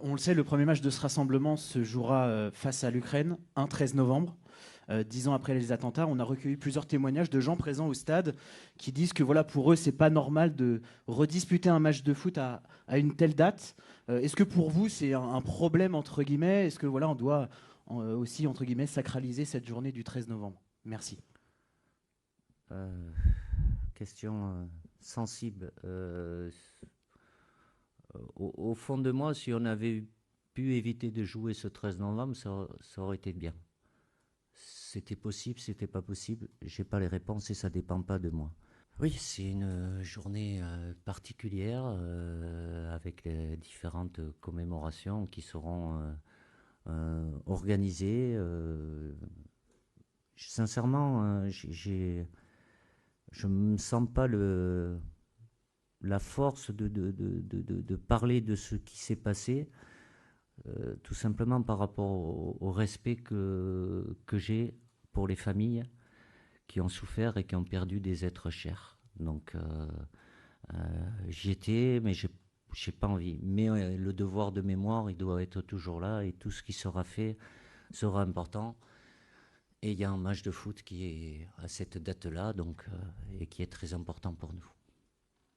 On le sait, le premier match de ce rassemblement se jouera face à l'Ukraine, un 13 novembre. 10 ans après les attentats, on a recueilli plusieurs témoignages de gens présents au stade qui disent que voilà, pour eux, c'est pas normal de redisputer un match de foot à une telle date. Est-ce que pour vous, c'est un problème, entre guillemets? Est-ce que voilà, on doit aussi, entre guillemets, sacraliser cette journée du 13 novembre? Merci. Euh, Question sensible. Au fond de moi, si on avait pu éviter de jouer ce 13 novembre, ça aurait été bien. C'était possible, c'était pas possible. J'ai pas les réponses et ça dépend pas de moi. Oui, c'est une journée particulière avec les différentes commémorations qui seront organisées. Sincèrement, je me sens pas la force de parler de ce qui s'est passé, tout simplement par rapport au respect que j'ai pour les familles qui ont souffert et qui ont perdu des êtres chers. Donc j'y étais, mais j'ai pas envie. Mais le devoir de mémoire, il doit être toujours là et tout ce qui sera fait sera important. Et il y a un match de foot qui est à cette date-là, donc et qui est très important pour nous.